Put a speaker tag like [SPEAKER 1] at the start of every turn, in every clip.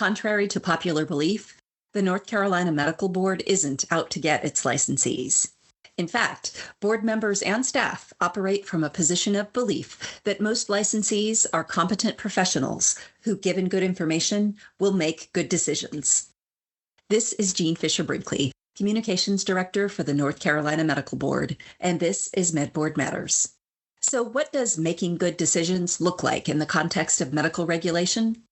[SPEAKER 1] Contrary to popular belief, the North Carolina Medical Board isn't out to get its licensees. In fact, board members and staff operate from a position of belief that most licensees are competent professionals who, given good information, will make good decisions. This is Jean Fisher Brinkley, Communications Director for the North Carolina Medical Board, and this is MedBoard Matters. So what does making good decisions look like in the context of medical regulation?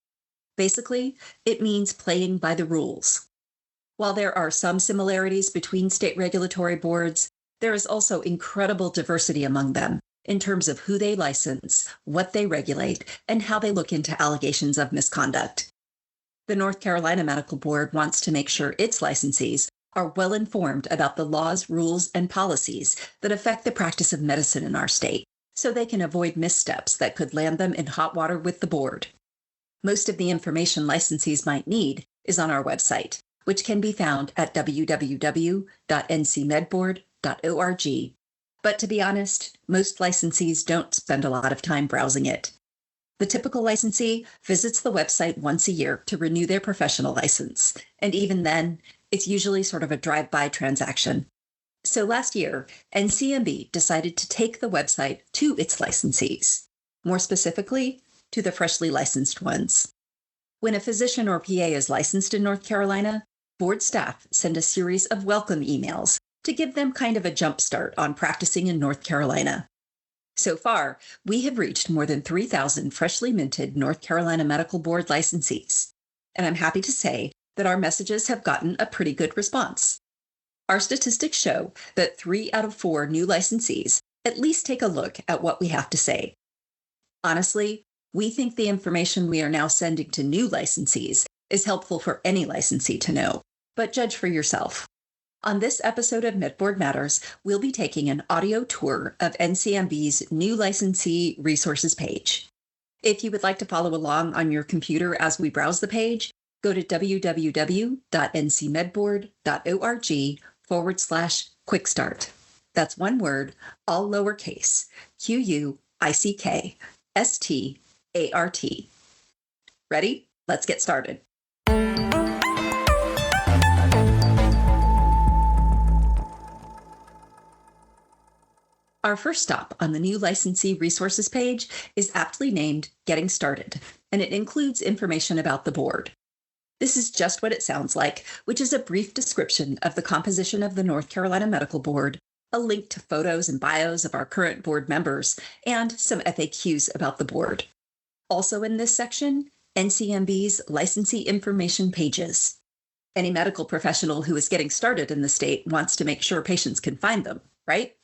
[SPEAKER 1] Basically, it means playing by the rules. While there are some similarities between state regulatory boards, there is also incredible diversity among them in terms of who they license, what they regulate, and how they look into allegations of misconduct. The North Carolina Medical Board wants to make sure its licensees are well informed about the laws, rules, and policies that affect the practice of medicine in our state, so they can avoid missteps that could land them in hot water with the board. Most of the information licensees might need is on our website, which can be found at www.ncmedboard.org. But to be honest, most licensees don't spend a lot of time browsing it. The typical licensee visits the website once a year to renew their professional license, and even then, it's usually sort of a drive-by transaction. So last year, NCMB decided to take the website to its licensees, more specifically, to the freshly licensed ones. When a physician or PA is licensed in North Carolina, board staff send a series of welcome emails to give them kind of a jump start on practicing in North Carolina. So far, we have reached more than 3,000 freshly minted North Carolina Medical Board licensees, and I'm happy to say that our messages have gotten a pretty good response. Our statistics show that 3 out of 4 new licensees at least take a look at what we have to say. Honestly, we think the information we are now sending to new licensees is helpful for any licensee to know, but judge for yourself. On this episode of MedBoard Matters, we'll be taking an audio tour of NCMB's new licensee resources page. If you would like to follow along on your computer as we browse the page, go to www.ncmedboard.org/quick start. That's one word, all lowercase, QUICKSTART. Ready? Let's get started. Our first stop on the new licensee resources page is aptly named Getting Started, and it includes information about the board. This is just what it sounds like, which is a brief description of the composition of the North Carolina Medical Board, a link to photos and bios of our current board members, and some FAQs about the board. Also in this section, NCMB's licensee information pages. Any medical professional who is getting started in the state wants to make sure patients can find them, right?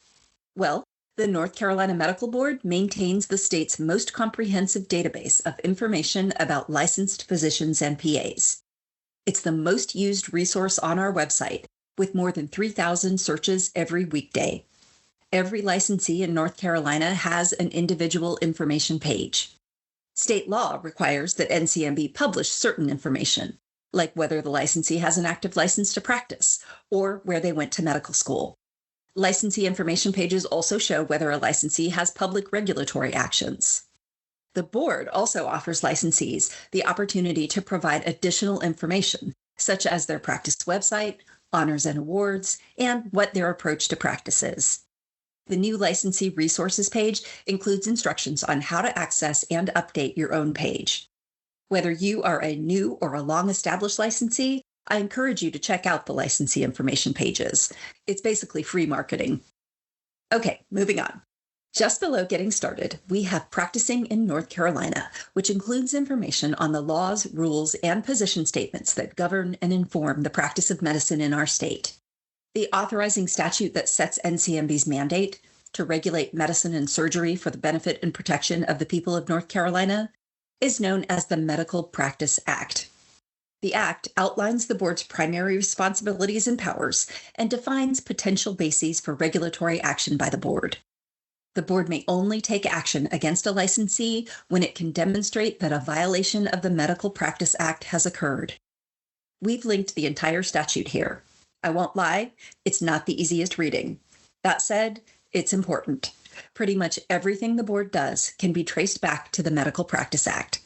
[SPEAKER 1] Well, the North Carolina Medical Board maintains the state's most comprehensive database of information about licensed physicians and PAs. It's the most used resource on our website, with more than 3,000 searches every weekday. Every licensee in North Carolina has an individual information page. State law requires that NCMB publish certain information, like whether the licensee has an active license to practice or where they went to medical school. Licensee information pages also show whether a licensee has public regulatory actions. The board also offers licensees the opportunity to provide additional information, such as their practice website, honors and awards, and what their approach to practice is. The new licensee resources page includes instructions on how to access and update your own page. Whether you are a new or a long-established licensee, I encourage you to check out the licensee information pages. It's basically free marketing. Okay, moving on. Just below Getting Started, we have Practicing in North Carolina, which includes information on the laws, rules, and position statements that govern and inform the practice of medicine in our state. The authorizing statute that sets NCMB's mandate to regulate medicine and surgery for the benefit and protection of the people of North Carolina is known as the Medical Practice Act. The Act outlines the board's primary responsibilities and powers and defines potential bases for regulatory action by the board. The board may only take action against a licensee when it can demonstrate that a violation of the Medical Practice Act has occurred. We've linked the entire statute here. I won't lie, it's not the easiest reading. That said, it's important. Pretty much everything the board does can be traced back to the Medical Practice Act.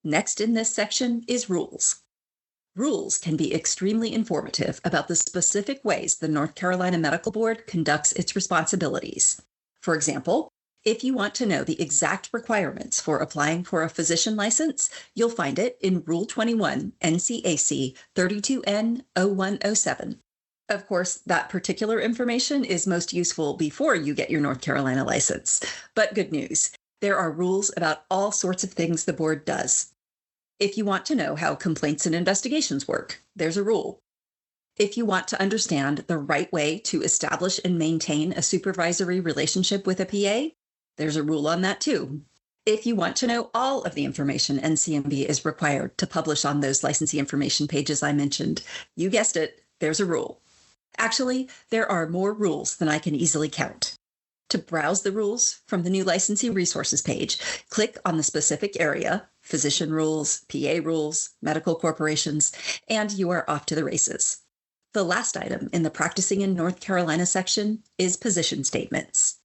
[SPEAKER 1] Next in this section is rules. Rules can be extremely informative about the specific ways the North Carolina Medical Board conducts its responsibilities. For example, if you want to know the exact requirements for applying for a physician license, you'll find it in Rule 21, NCAC 32N0107. Of course, that particular information is most useful before you get your North Carolina license. But good news, there are rules about all sorts of things the board does. If you want to know how complaints and investigations work, there's a rule. If you want to understand the right way to establish and maintain a supervisory relationship with a PA, there's a rule on that too. If you want to know all of the information NCMB is required to publish on those licensee information pages I mentioned, you guessed it, there's a rule. Actually, there are more rules than I can easily count. To browse the rules from the new licensee resources page, click on the specific area, physician rules, PA rules, medical corporations, and you are off to the races. The last item in the Practicing in North Carolina section is position statements.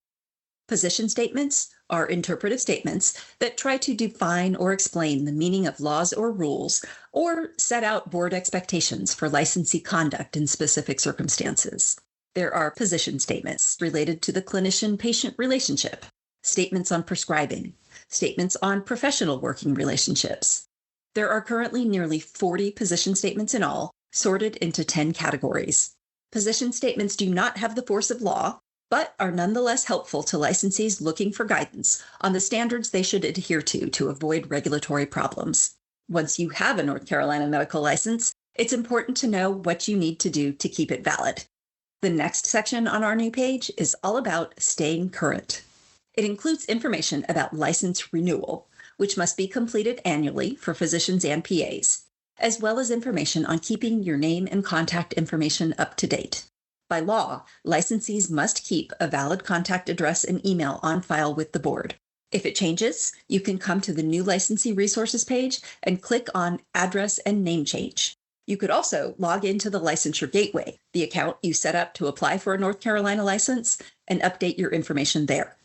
[SPEAKER 1] Position statements are interpretive statements that try to define or explain the meaning of laws or rules, or set out board expectations for licensee conduct in specific circumstances. There are position statements related to the clinician-patient relationship, statements on prescribing, statements on professional working relationships. There are currently nearly 40 position statements in all, sorted into 10 categories. Position statements do not have the force of law, but are nonetheless helpful to licensees looking for guidance on the standards they should adhere to avoid regulatory problems. Once you have a North Carolina medical license, it's important to know what you need to do to keep it valid. The next section on our new page is all about staying current. It includes information about license renewal, which must be completed annually for physicians and PAs, as well as information on keeping your name and contact information up to date. By law, licensees must keep a valid contact address and email on file with the board. If it changes, you can come to the new licensee resources page and click on Address and Name Change. You could also log into the Licensure Gateway, the account you set up to apply for a North Carolina license, and update your information there.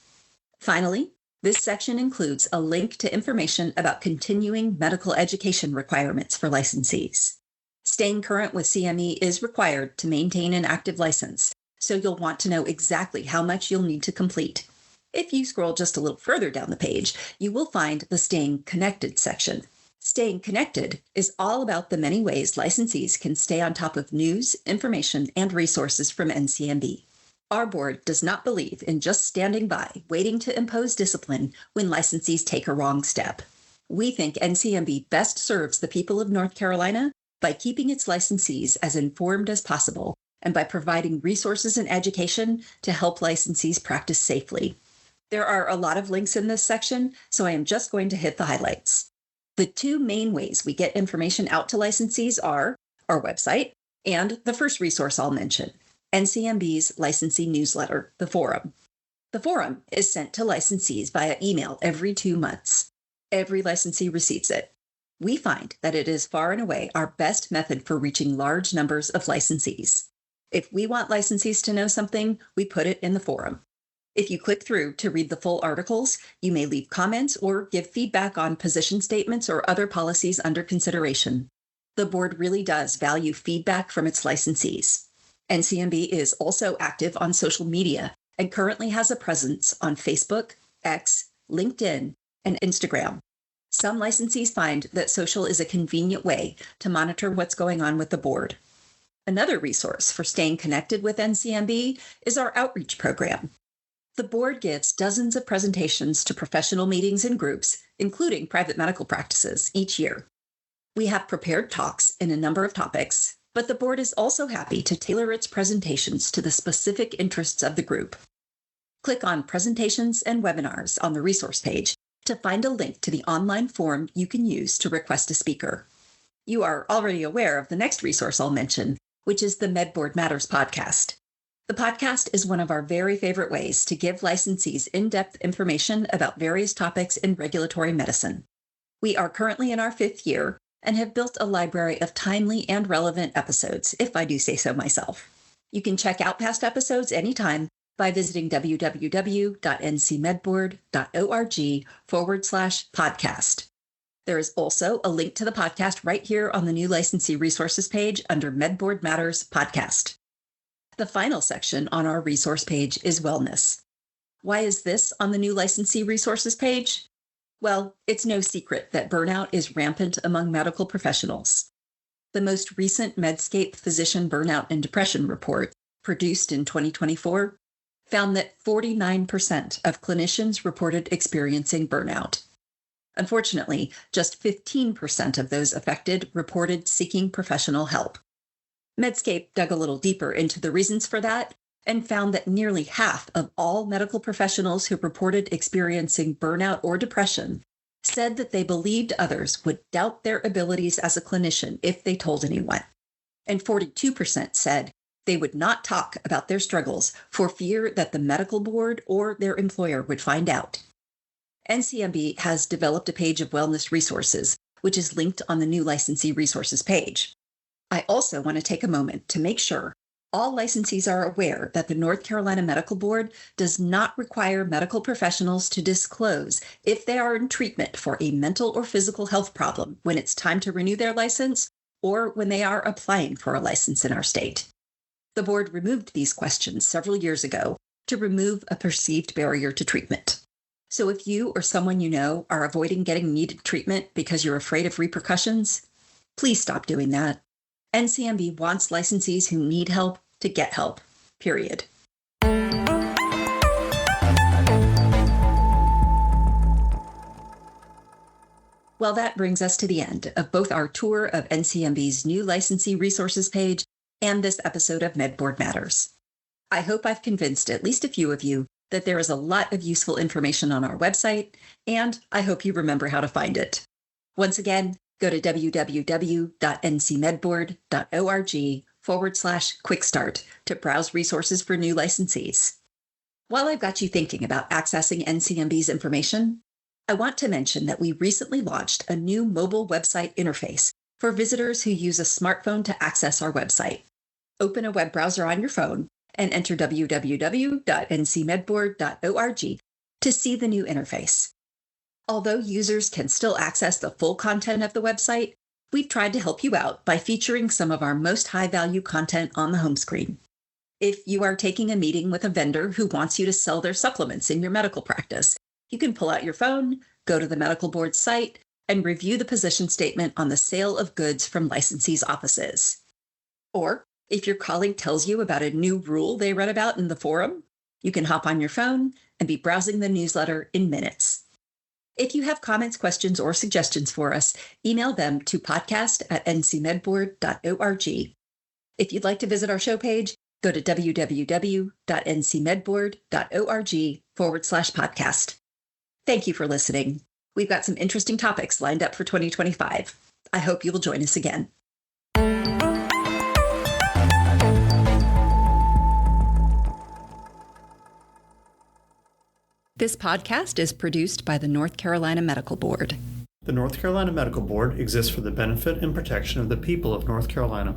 [SPEAKER 1] Finally, this section includes a link to information about continuing medical education requirements for licensees. Staying current with CME is required to maintain an active license, so you'll want to know exactly how much you'll need to complete. If you scroll just a little further down the page, you will find the Staying Connected section. Staying connected is all about the many ways licensees can stay on top of news, information, and resources from NCMB. Our board does not believe in just standing by, waiting to impose discipline when licensees take a wrong step. We think NCMB best serves the people of North Carolina by keeping its licensees as informed as possible and by providing resources and education to help licensees practice safely. There are a lot of links in this section, so I am just going to hit the highlights. The two main ways we get information out to licensees are our website and the first resource I'll mention, NCMB's licensee newsletter, the Forum. The Forum is sent to licensees via email every 2 months. Every licensee receives it. We find that it is far and away our best method for reaching large numbers of licensees. If we want licensees to know something, we put it in the Forum. If you click through to read the full articles, you may leave comments or give feedback on position statements or other policies under consideration. The board really does value feedback from its licensees. NCMB is also active on social media and currently has a presence on Facebook, X, LinkedIn, and Instagram. Some licensees find that social is a convenient way to monitor what's going on with the board. Another resource for staying connected with NCMB is our outreach program. The board gives dozens of presentations to professional meetings and groups, including private medical practices, each year. We have prepared talks in a number of topics, but the board is also happy to tailor its presentations to the specific interests of the group. Click on Presentations and Webinars on the resource page to find a link to the online form you can use to request a speaker. You are already aware of the next resource I'll mention, which is the MedBoard Matters podcast. The podcast is one of our very favorite ways to give licensees in-depth information about various topics in regulatory medicine. We are currently in our 5th year and have built a library of timely and relevant episodes, if I do say so myself. You can check out past episodes anytime by visiting www.ncmedboard.org/podcast. There is also a link to the podcast right here on the new licensee resources page under MedBoard Matters Podcast. The final section on our resource page is wellness. Why is this on the new licensee resources page? Well, it's no secret that burnout is rampant among medical professionals. The most recent Medscape Physician Burnout and Depression report, produced in 2024, found that 49% of clinicians reported experiencing burnout. Unfortunately, just 15% of those affected reported seeking professional help. Medscape dug a little deeper into the reasons for that and found that nearly half of all medical professionals who reported experiencing burnout or depression said that they believed others would doubt their abilities as a clinician if they told anyone. And 42% said they would not talk about their struggles for fear that the medical board or their employer would find out. NCMB has developed a page of wellness resources, which is linked on the new licensee resources page. I also want to take a moment to make sure all licensees are aware that the North Carolina Medical Board does not require medical professionals to disclose if they are in treatment for a mental or physical health problem when it's time to renew their license or when they are applying for a license in our state. The board removed these questions several years ago to remove a perceived barrier to treatment. So if you or someone you know are avoiding getting needed treatment because you're afraid of repercussions, please stop doing that. NCMB wants licensees who need help to get help, period. Well, that brings us to the end of both our tour of NCMB's new licensee resources page and this episode of MedBoard Matters. I hope I've convinced at least a few of you that there is a lot of useful information on our website, and I hope you remember how to find it. Once again, go to www.ncmedboard.org/quickstart to browse resources for new licensees. While I've got you thinking about accessing NCMB's information, I want to mention that we recently launched a new mobile website interface for visitors who use a smartphone to access our website. Open a web browser on your phone and enter www.ncmedboard.org to see the new interface. Although users can still access the full content of the website, we've tried to help you out by featuring some of our most high-value content on the home screen. If you are taking a meeting with a vendor who wants you to sell their supplements in your medical practice, you can pull out your phone, go to the medical board site, and review the position statement on the sale of goods from licensees' offices. Or, if your colleague tells you about a new rule they read about in the forum, you can hop on your phone and be browsing the newsletter in minutes. If you have comments, questions, or suggestions for us, email them to podcast@ncmedboard.org. If you'd like to visit our show page, go to www.ncmedboard.org/podcast. Thank you for listening. We've got some interesting topics lined up for 2025. I hope you will join us again. This podcast is produced by the North Carolina Medical Board.
[SPEAKER 2] The North Carolina Medical Board exists for the benefit and protection of the people of North Carolina.